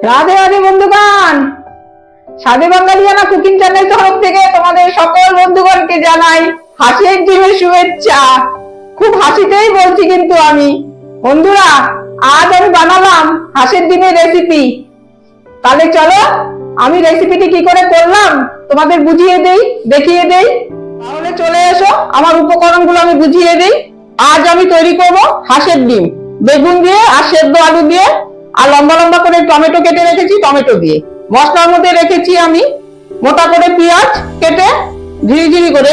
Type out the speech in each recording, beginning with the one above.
রাধে রাধে বন্ধুগণ, সাধে বাঙালিয়ানা cooking channel তরফ থেকে তোমাদের সকল বন্ধুগণকে জানাই হাসির ডিমের শুভেচ্ছা। খুব হাসিতেই বলছি কিন্তু আমি। বন্ধুরা, আজ আমি বানালাম হাঁসের ডিমের রেসিপি। তাহলে চলো আমি রেসিপিটি কি করে করলাম তোমাদের বুঝিয়ে দেই, দেখিয়ে দেই। তাহলে চলে এসো, আমার উপকরণগুলো আমি বুঝিয়ে দেই। আজ আমি তৈরি করব হাঁসের ডিম বেগুন দিয়ে আর সেদ্ধ আলু দিয়ে, আর লম্বা লম্বা করে টমেটো কেটে রেখেছি টমেটো দিয়ে। মশলার মধ্যে রেখেছি আমি মোটা করে পেঁয়াজ কেটে ঝিরিঝিরি করে,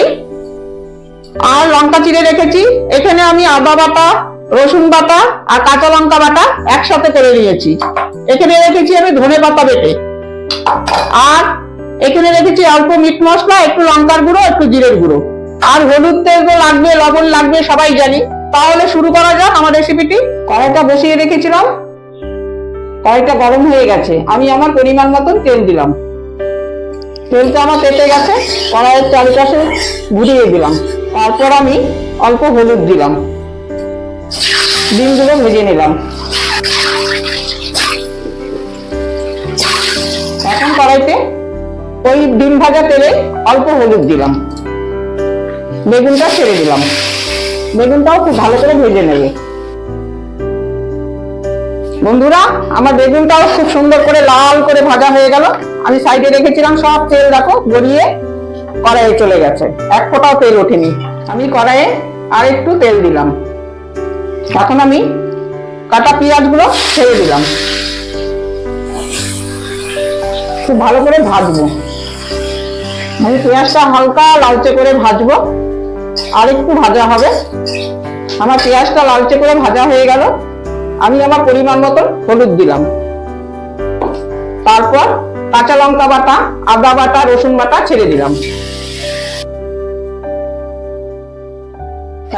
আর লঙ্কা চিড়ে রেখেছি। এখানে আমি আদা বাটা, রসুন বাটা আর কাঁচা লঙ্কা বাটা একসাথে করে নিয়েছি। এখানে রেখেছি আমি ধনে পাতা বেটে, আর এখানে রেখেছি অল্প মিট মশলা, একটু লঙ্কার গুঁড়ো, একটু জিরের গুঁড়ো, আর হলুদ তেল তো লাগবে, লবণ লাগবে, সবাই জানি। তাহলে শুরু করা যাক আমার রেসিপিটি। কড়াইটা বসিয়ে রেখেছিলাম, কড়াইটা গরম হয়ে গেছে। আমি আমার পরিমাণ মতন তেল দিলাম। তেলটা আমার তেতে গেছে, কড়াইয়ের চারিপাশে ঘুরিয়ে দিলাম। তারপর আমি অল্প হলুদ দিলাম, ডিমগুলো ভেজে নিলাম। এখন কড়াইতে ওই ডিম ভাজা তেলে অল্প হলুদ দিলাম, বেগুনটা ছেড়ে দিলাম। বেগুনটাও খুব ভালো করে ভেজে নেবে। বন্ধুরা, আমার বেগুনটাও খুব সুন্দর করে লাল করে ভাজা হয়ে গেল। আমি সাইডে রেখেছিলাম সব তেল, দেখো গড়িয়ে কড়াইয়ে চলে গেছে, এক ফোঁটাও তেল ওঠেনি। আমি কড়াইয়ে আর একটু তেল দিলাম। এখন আমি কাটা পেঁয়াজগুলো ছেড়ে দিলাম, খুব ভালো করে ভাজবো। আমি পেঁয়াজটা হালকা লালচে করে ভাজবো, আর একটু ভাজা হবে। আমার পেঁয়াজটা লালচে করে ভাজা হয়ে গেল। আমি আমার পরিমাণ মতন হলুদ দিলাম। তারপর কাঁচা লঙ্কা বাটা, আদা বাটা, রসুন বাটা ছেড়ে দিলাম।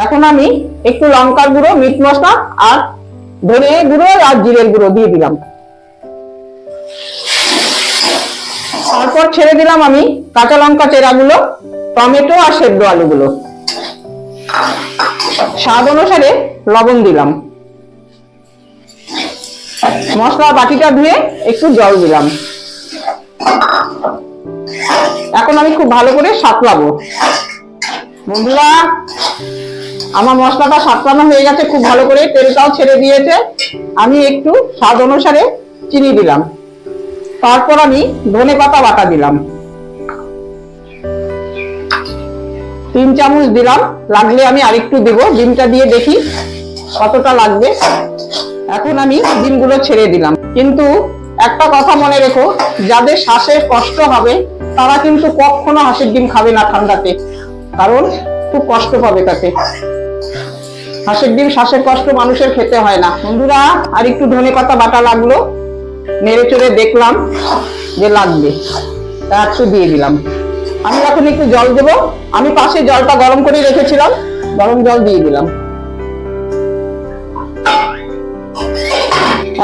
এখন আমি একটু লঙ্কার গুঁড়ো, মিট মশলা আর ধনে গুঁড়ো আর জিরের গুঁড়ো দিয়ে দিলাম। তারপর ছেড়ে দিলাম আমি কাঁচা লঙ্কা চেরাগুলো, টমেটো আর সেদ্ধ আলুগুলো। স্বাদ অনুসারে লবণ দিলাম। মশলা বাটিটা ধুয়ে একটু জল দিলাম। এখন আমি খুব ভালো করে সাঁতলাবো। বন্ধুরা, আমার মশলাটা সাঁতলানো হয়ে গেছে খুব ভালো করে, তেলটাও ছেড়ে দিয়েছে। আমি একটু স্বাদ অনুসারে চিনি দিলাম। তারপর আমি ধনে পাতা বাটা দিলাম, 3 চামচ দিলাম। লাগলে আমি আরেকটু দেব, ডিমটা দিয়ে দেখি কতটা লাগবে। এখন আমি ডিমগুলো ছেড়ে দিলাম। কিন্তু একটা কথা মনে রেখো, যাদের শ্বাসে কষ্ট হবে তারা কিন্তু কখনো হাঁসের ডিম খাবে না ঠান্ডাতে, কারণ খুব কষ্ট পাবে তাতে। হাঁসের ডিম শ্বাসের কষ্ট মানুষের খেতে হয় না। বন্ধুরা, আর একটু ধনে পাতা বাটা লাগলো, নেড়ে চড়ে দেখলাম যে লাগবে, তা একটু দিয়ে দিলাম। আমি এখন একটু জল দেব। আমি পাশে জলটা গরম করে রেখেছিলাম, গরম জল দিয়ে দিলাম।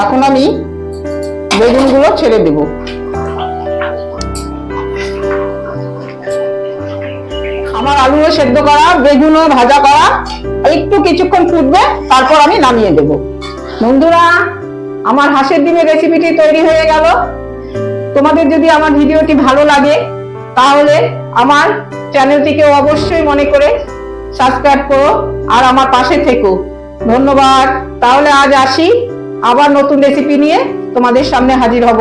এখন আমি বেগুনগুলো ছেড়ে দেব। আমার আলুও সেদ্ধ করা, বেগুনও ভাজা করা, একটু কিছুক্ষণ ফুটবে, তারপর আমি নামিয়ে দেব। বন্ধুরা, আমার হাঁসের ডিমের রেসিপিটি তৈরি হয়ে গেল। তোমাদের যদি আমার ভিডিওটি ভালো লাগে তাহলে আমার চ্যানেলটিকে অবশ্যই মনে করে সাবস্ক্রাইব করো আর আমার পাশে থেকো। ধন্যবাদ। তাহলে আজ আসি, আবার নতুন রেসিপি নিয়ে তোমাদের সামনে হাজির হব।